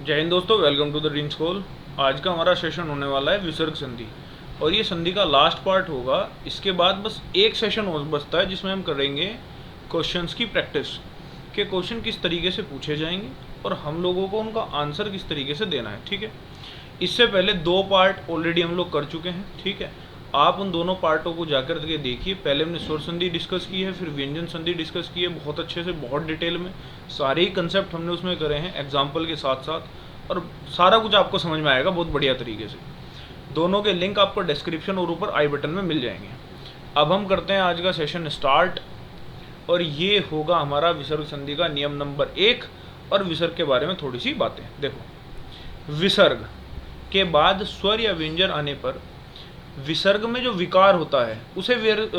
जय हिंद दोस्तों, welcome to the dream school. आज का हमारा सेशन होने वाला है विसर्ग संधि और ये संधि का लास्ट पार्ट होगा। इसके बाद बस एक सेशन और बचता है जिसमें हम करेंगे क्वेश्चंस की प्रैक्टिस के क्वेश्चन किस तरीके से पूछे जाएंगे और हम लोगों को उनका आंसर किस तरीके से देना है। ठीक है, इससे पहले दो पार्ट ऑलरेडी हम लोग कर चुके हैं। ठीक है, आप उन दोनों पार्टों को जाकर के देखिए। पहले हमने स्वर संधि डिस्कस की है, फिर व्यंजन संधि डिस्कस की है, बहुत अच्छे से, बहुत डिटेल में सारे ही कंसेप्ट हमने उसमें करे हैं एग्जाम्पल के साथ साथ, और सारा कुछ आपको समझ में आएगा बहुत बढ़िया तरीके से। दोनों के लिंक आपको डिस्क्रिप्शन और ऊपर आई बटन में मिल जाएंगे। अब हम करते हैं आज का सेशन स्टार्ट, और ये होगा हमारा विसर्ग संधि का नियम नंबर 1 और विसर्ग के बारे में थोड़ी सी बातें। देखो, विसर्ग के बाद स्वर या व्यंजन आने पर विसर्ग में जो विकार होता है उसे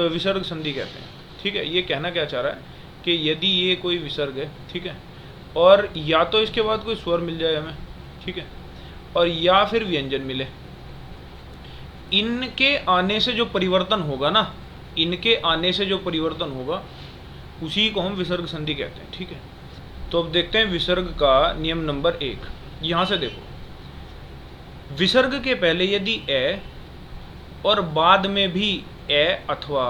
विसर्ग संधि कहते हैं। ठीक है, ये कहना क्या चाह रहा है कि यदि ये कोई विसर्ग है, ठीक है, और या तो इसके बाद कोई स्वर मिल जाए हमें, ठीक है, और या फिर व्यंजन मिले, इनके आने से जो परिवर्तन होगा ना, इनके आने से जो परिवर्तन होगा उसी को हम विसर्ग संधि कहते हैं। ठीक है, तो अब देखते हैं विसर्ग का नियम नंबर 1। यहाँ से देखो, विसर्ग के पहले यदि ए और बाद में भी ए अथवा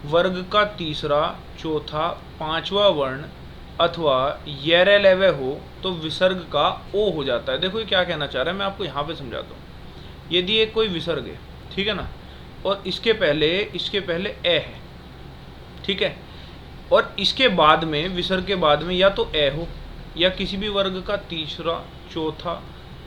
वर्ग का तीसरा, चौथा, पांचवा वर्ण अथवा येरे लेवे हो तो विसर्ग का ओ हो जाता है। देखो ये क्या कहना चाह रहा है, मैं आपको यहाँ पे समझाता हूँ। यदि एक कोई विसर्ग है, ठीक है ना, और इसके पहले ए है, ठीक है, और इसके बाद में, विसर्ग के बाद में या तो ए हो या किसी भी वर्ग का तीसरा, चौथा,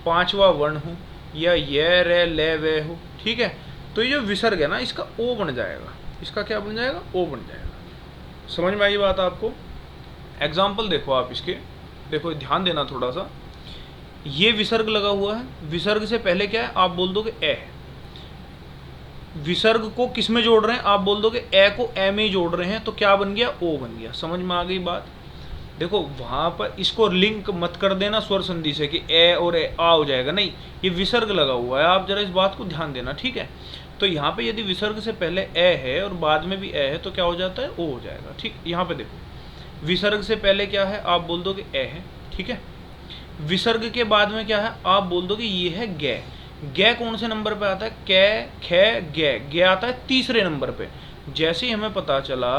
पांचवा वर्ण हो या ये रे ले वे हो, ठीक है, तो ये जो विसर्ग है ना इसका ओ बन जाएगा। इसका क्या बन जाएगा? ओ बन जाएगा। समझ में आई बात आपको? एग्जाम्पल देखो आप इसके, देखो ध्यान देना थोड़ा सा। ये विसर्ग लगा हुआ है, विसर्ग से पहले क्या है आप बोल दोगे ए है। विसर्ग को किस में जोड़ रहे हैं? आप बोल दोगे ए को ए में ही जोड़ रहे हैं, तो क्या बन गया? ओ बन गया। समझ में आ गई बात? देखो वहां पर इसको लिंक मत कर देना स्वर संधि से कि ए और ए आ हो जाएगा, नहीं, ये विसर्ग लगा हुआ है, आप जरा इस बात को ध्यान देना। ठीक है, तो यहाँ पे यदि विसर्ग से पहले ए है और बाद में भी ए है तो क्या हो जाता है? ओ हो जाएगा। ठीक, यहाँ पे देखो, विसर्ग से पहले क्या है आप बोल दोगे ए है, ठीक है, विसर्ग के बाद में क्या है आप बोल दोगे ये है गे। गे कौन से नंबर पे आता है? कै खे गे, गे आता है तीसरे नंबर पे। जैसे ही हमें पता चला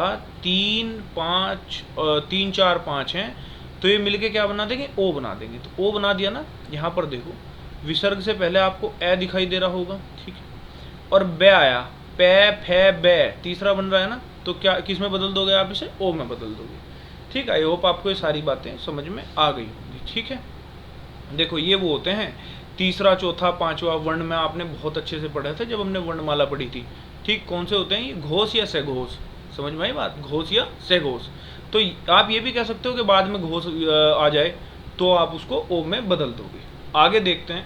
3, 5, 3, 4, 5 हैं, तो ये मिलके क्या बना देंगे? ओ बना देंगे। तो ओ बना दिया ना। यहाँ पर देखो, विसर्ग से पहले आपको ए दिखाई दे रहा होगा, ठीक है, और बे आया, पे फे बे, तीसरा बन रहा है ना, तो क्या किस में बदल दोगे आप इसे? ओ में बदल दोगे। ठीक है, आई होप आपको ये सारी बातें समझ में आ गई होंगी। ठीक है, देखो ये वो होते हैं तीसरा, चौथा, पांचवा वर्ण में आपने बहुत अच्छे से पढ़ा था जब हमने वर्णमाला पढ़ी थी। ठीक, कौन से होते हैं ये? घोष या सघोष। समझ में आई बात? घोष या सघोष। तो आप ये भी कह सकते हो कि बाद में घोष आ जाए तो आप उसको ओ में बदल दोगे। आगे देखते हैं,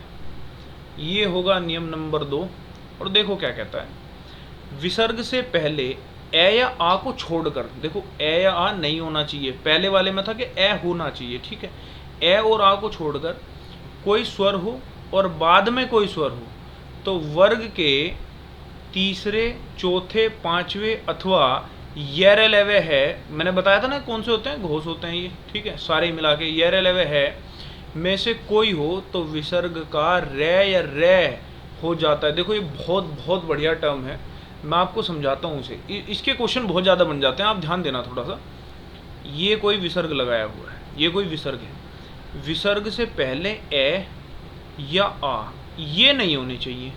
ये होगा नियम नंबर 2, और देखो क्या कहता है। विसर्ग से पहले ए या आ को छोड़कर, देखो ए या आ नहीं होना चाहिए, पहले वाले में था कि ए होना चाहिए, ठीक है, ए और आ को छोड़कर कोई स्वर हो और बाद में कोई स्वर हो तो वर्ग के तीसरे, चौथे, पांचवें अथवा येरे लेवे है, मैंने बताया था ना कौन से होते हैं? घोष होते हैं ये, ठीक है, सारे मिला के येरे लेवे है में से कोई हो तो विसर्ग का रे या रे हो जाता है। देखो ये बहुत बहुत बढ़िया टर्म है, मैं आपको समझाता हूँ इसे। इसके क्वेश्चन बहुत ज़्यादा बन जाते हैं, आप ध्यान देना थोड़ा सा। ये कोई विसर्ग लगाया हुआ है, ये कोई विसर्ग है, विसर्ग से पहले ए या आ ये नहीं होने चाहिए,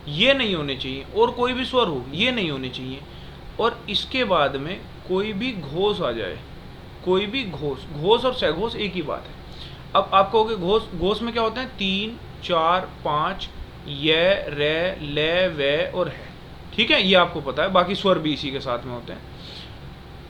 ये नहीं होने चाहिए, और कोई भी स्वर हो ये नहीं होने चाहिए, और इसके बाद में कोई भी घोष आ जाए, कोई भी घोष। घोष और सघोष एक ही बात है। अब आप कहोगे घोष, घोष में क्या होते हैं? 3, 4, 5 ये रे ले वे और है, ठीक है, ये आपको पता है, बाकी स्वर भी इसी के साथ में होते हैं।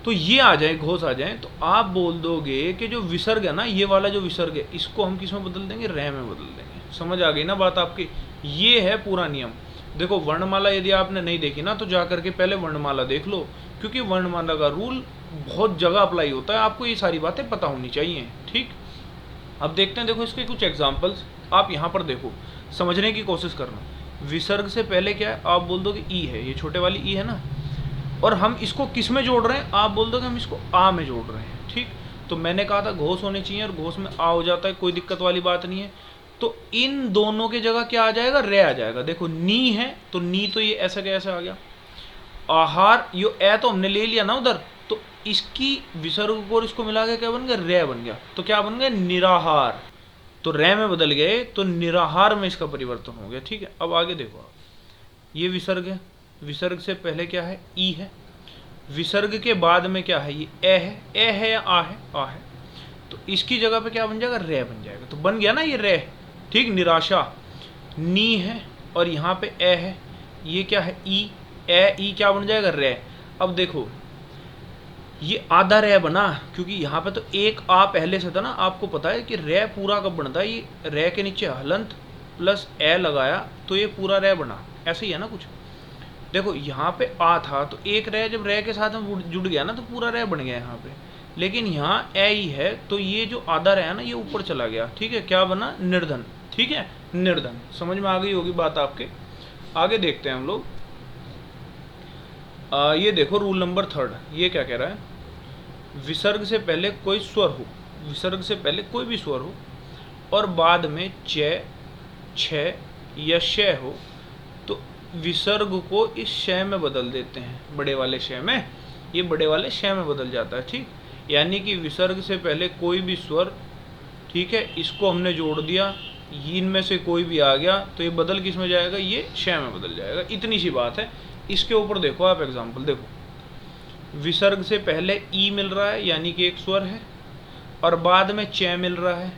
तो ये आ जाए, घोष आ जाए, तो आप बोल दोगे कि जो विसर्ग है ना, ये वाला जो विसर्ग है, इसको हम किस में बदल देंगे? रे में बदल देंगे। समझ आ गई ना बात आपकी? ये है पूरा नियम। देखो वर्णमाला यदि आपने नहीं देखी ना तो जा करके पहले वर्णमाला देख लो, क्योंकि वर्णमाला का रूल बहुत जगह अप्लाई होता है, आपको ये सारी बातें पता होनी चाहिए। ठीक, अब देखते हैं, देखो इसके कुछ एग्जाम्पल्स आप यहाँ पर देखो, समझने की कोशिश करना। विसर्ग से पहले क्या है आप बोल दो कि ई है, ये छोटे वाली ई है ना, और हम इसको किस में जोड़ रहे हैं? आप बोल दो कि हम इसको आ में जोड़ रहे हैं। ठीक, तो मैंने कहा था घोष होने चाहिए और घोष में आ हो जाता है, कोई दिक्कत वाली बात नहीं है। तो इन दोनों के जगह क्या आ जाएगा, रे आ जाएगा। देखो नी है तो नी तो ये ऐसा कैसे आ गया, आहार यो ए तो हमने ले लिया ना उधर, तो इसकी विसर्ग को और इसको मिला के क्या बन गया, रे बन गया। तो क्या बन गया, निराहार। तो रे में बदल गए तो निराहार में इसका परिवर्तन हो गया। ठीक है, अब आगे देखो आप, ये विसर्ग है, विसर्ग से पहले क्या है, ई है, विसर्ग के बाद में क्या है, ये ए है, ए है या आ है, आ है। तो इसकी जगह पे क्या बन जाएगा, रे बन जाएगा। तो बन गया ना ये रे, ठीक, निराशा। नी है और यहाँ पे ए है, ये क्या है, ई, ए ई क्या बन जाएगा, रे। अब देखो ये आधा रे बना, क्योंकि यहाँ पे तो एक आ पहले से था ना। आपको पता है कि रे पूरा कब बनता है, ये रे के नीचे हलंत प्लस ए लगाया तो ये पूरा रे बना, ऐसे ही है ना कुछ। देखो यहाँ पे आ था तो एक रे जब रे के साथ में जुड़ गया ना तो पूरा रे बन गया यहाँ पे, लेकिन यहाँ ए ही है तो ये जो आधा रे है ना ये ऊपर चला गया। ठीक है, क्या बना, निर्धन। ठीक है, निर्धन। समझ में आ गई होगी बात आपके। आगे देखते हैं हम लोग। ये देखो रूल नंबर 3, ये क्या कह रहा है, विसर्ग से पहले कोई स्वर हो, विसर्ग से पहले कोई भी स्वर हो और बाद में च, छ या श हो तो विसर्ग को इस श में बदल देते हैं, बड़े वाले श में। ये बड़े वाले श में बदल जाता है। ठीक, यानी कि विसर्ग से पहले कोई भी स्वर, ठीक है, इसको हमने जोड़ दिया, इनमें से कोई भी आ गया तो ये बदल किस में जाएगा, ये श में बदल जाएगा। इतनी सी बात है। इसके ऊपर देखो आप एग्जाम्पल, देखो विसर्ग से पहले ई मिल रहा है यानी कि एक स्वर है और बाद में च मिल रहा है।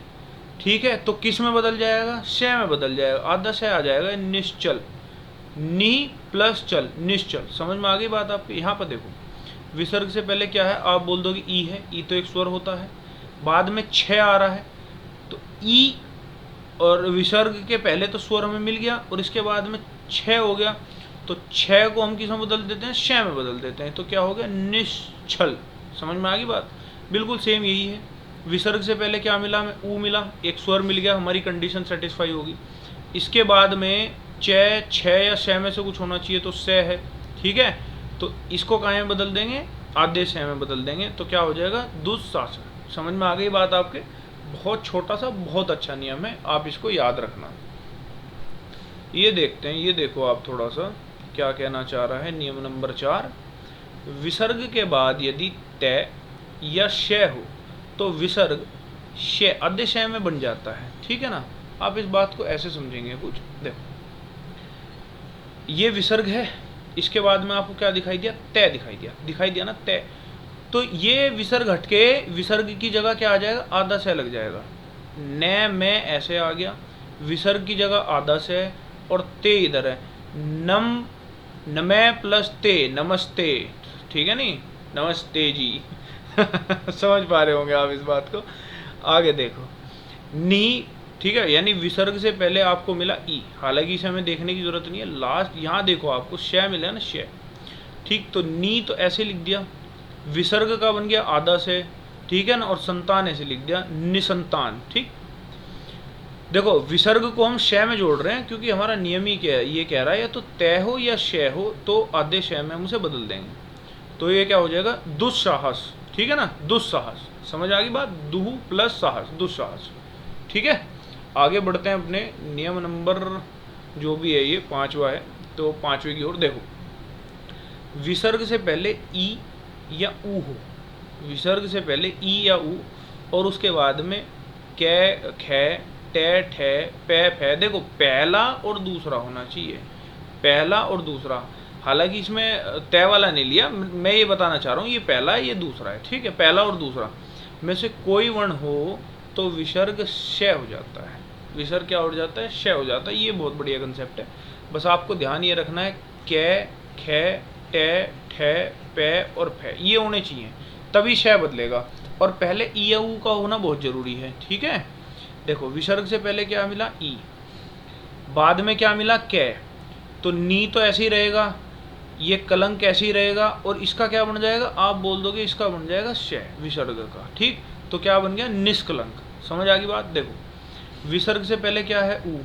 ठीक है, तो किस में बदल जाएगा, श में बदल जाएगा, आधा श आ जाएगा, निश्चल। नी प्लस चल, निश्चल। समझ में आ गई बात आपकी। यहाँ पर देखो विसर्ग से पहले क्या है, आप बोल दोगे ई है, ई तो एक स्वर होता है, बाद में छ आ रहा है तो ई, और विसर्ग के पहले तो स्वर हमें मिल गया और इसके बाद में छ हो गया तो छ को हम किस में बदल देते हैं, श में बदल देते हैं, तो क्या हो गया, निश्चल। समझ में आ गई बात। बिल्कुल सेम यही है। विसर्ग से पहले क्या मिला, हमें ऊ मिला, एक स्वर मिल गया, हमारी कंडीशन सेटिस्फाई होगी। इसके बाद में च, छ या श में से कुछ होना चाहिए तो स है। ठीक है, तो इसको कहाँ में बदल देंगे, आधे श में बदल देंगे, तो क्या हो जाएगा, दुस्शासन। समझ में आ गई बात आपके। बहुत छोटा सा बहुत अच्छा नियम है, आप इसको याद रखना। ये देखते हैं, ये देखो आप थोड़ा सा क्या कहना चाह रहा है। नियम नंबर 4, विसर्ग के बाद यदि तय या श हो तो विसर्ग श आधे श में बन जाता है। ठीक है ना, आप इस बात को ऐसे समझेंगे कुछ। देखो ये विसर्ग है, इसके बाद में आपको क्या दिखाई दिया, तय दिखाई दिया ना, तय। तो ये विसर्ग हटके विसर्ग की जगह क्या आ जाएगा, आधा स लग जाएगा। न में ऐसे आ गया, विसर्ग की जगह आधा स और ते इधर है, नम, नमे प्लस ते, नमस्ते। ठीक है नहीं, नमस्ते जी। समझ पा रहे होंगे आप इस बात को। आगे देखो नी, ठीक है, यानी विसर्ग से पहले आपको मिला ई, हालांकि इसे हमें देखने की जरूरत नहीं है। लास्ट यहाँ देखो आपको श मिला ना, श। ठीक, तो नी तो ऐसे लिख दिया, विसर्ग का बन गया आधा से, ठीक है ना, और संतान ऐसे लिख दिया, निसंतान। ठीक, देखो विसर्ग को हम श में जोड़ रहे हैं क्योंकि हमारा नियम ही क्या है, ये कह रहा है या तो तय हो या श हो तो आधे श में हम उसे बदल देंगे। तो ये क्या हो जाएगा, दुस्साहस। ठीक है ना, दुस्साहस। समझ आ गई बात, दुहु प्लस साहस, दुस्साहस। ठीक है, आगे बढ़ते हैं अपने नियम नंबर जो भी है, ये 5वां है, तो 5वें की ओर देखो। विसर्ग से पहले ई या ऊ हो, विसर्ग से पहले ई या ऊ और उसके बाद में कै, ख, टे, ठे, पे, फे। देखो पहला और दूसरा होना चाहिए, पहला और दूसरा। हालांकि इसमें तय वाला नहीं लिया, मैं ये बताना चाह रहा हूँ ये पहला है ये दूसरा है। ठीक है, पहला और दूसरा में से कोई वर्ण हो तो विसर्ग श हो जाता है, विसर्ग क्या हो जाता है, श हो जाता है। ये बहुत बढ़िया कंसेप्ट है, बस आपको ध्यान ये रखना है, कै, ख, टे, ठे, पे और फे ये होने चाहिए, तभी श बदलेगा। और पहले ई या ऊ का होना बहुत जरूरी है। ठीक है, देखो विसर्ग से पहले क्या मिला, ई, बाद में क्या मिला, कै, तो नी तो ऐसे ही रहेगा, ये कलंक ऐसे ही रहेगा और इसका क्या बन जाएगा, आप बोल दोगे इसका बन जाएगा श विसर्ग का। ठीक, तो क्या बन गया, निष्कलंक। समझ आ गई बात। देखो विसर्ग से पहले क्या है, ऊ,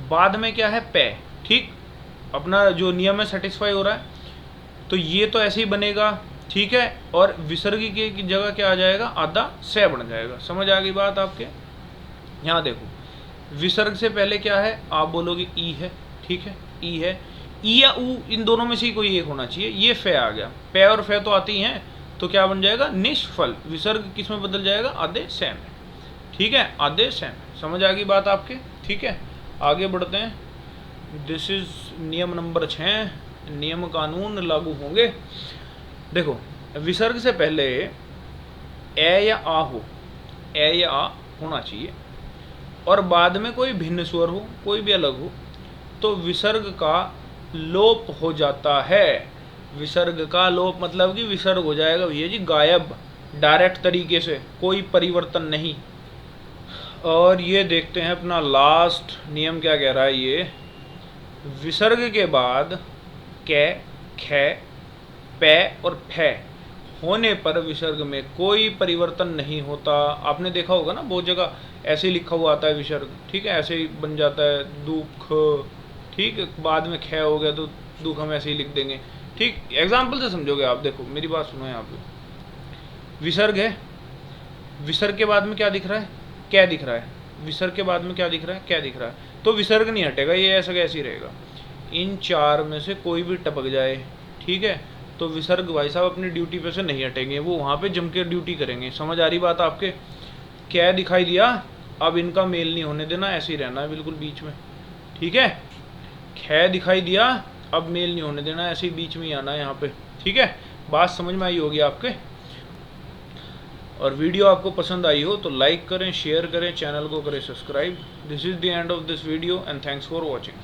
बाद में क्या है, पे। ठीक, अपना जो नियम है सेटिस्फाई हो रहा है, तो ये तो ऐसे ही बनेगा, ठीक है, और विसर्ग की जगह क्या आ जाएगा, आधा से बन जाएगा। समझ आ गई बात आपके। यहाँ देखो विसर्ग से पहले क्या है, आप बोलोगे ई है, ठीक है, ई है, ई या ऊ, इन दोनों में से ही कोई एक होना चाहिए। ये फे आ गया, पे और फे तो आती हैं, तो क्या बन जाएगा, निष्फल। विसर्ग किस में बदल जाएगा, आधे से में, ठीक है, आधे से में। समझ आ गई बात आपके, ठीक है। आगे बढ़ते हैं। दिस इज नियम नंबर 6, नियम कानून लागू होंगे। देखो विसर्ग से पहले ए या आ हो, ए या आ होना चाहिए, और बाद में कोई भिन्न स्वर हो, कोई भी अलग हो, तो विसर्ग का लोप हो जाता है। विसर्ग का लोप मतलब कि विसर्ग हो जाएगा भैया जी गायब, डायरेक्ट तरीके से, कोई परिवर्तन नहीं। और ये देखते हैं अपना लास्ट नियम क्या कह रहा है। ये विसर्ग के बाद कै, खे, पे और फे होने पर विसर्ग में कोई परिवर्तन नहीं होता। आपने देखा होगा ना, बहुत जगह ऐसे ही लिखा हुआ आता है विसर्ग, ठीक है, ऐसे ही बन जाता है दुख, ठीक है, बाद में खे हो गया तो दुख हम ऐसे ही लिख देंगे, ठीक। एग्जाम्पल से समझोगे आप। देखो मेरी बात सुनो, यहाँ पे विसर्ग है, विसर्ग के बाद में क्या दिख रहा है, क्या दिख रहा है, विसर्ग के बाद में क्या दिख रहा है, क्या दिख रहा है, तो विसर्ग नहीं हटेगा, ये ऐसा कैसे ही रहेगा। इन चार में से कोई भी टपक जाए, ठीक है, तो विसर्ग भाई साहब अपनी ड्यूटी पे से नहीं हटेंगे, वो वहाँ पे जम के ड्यूटी करेंगे। समझ आ रही बात आपके। क्या दिखाई दिया, अब इनका मेल नहीं होने देना, ऐसे ही रहना है बिल्कुल बीच में, ठीक है। खे दिखाई दिया, अब मेल नहीं होने देना, ऐसे ही बीच में ही आना है यहाँ पे, ठीक है। बात समझ में आई होगी आपके। और वीडियो आपको पसंद आई हो तो लाइक करें, शेयर करें, चैनल को करें subscribe. This is the end of this video and thanks for watching.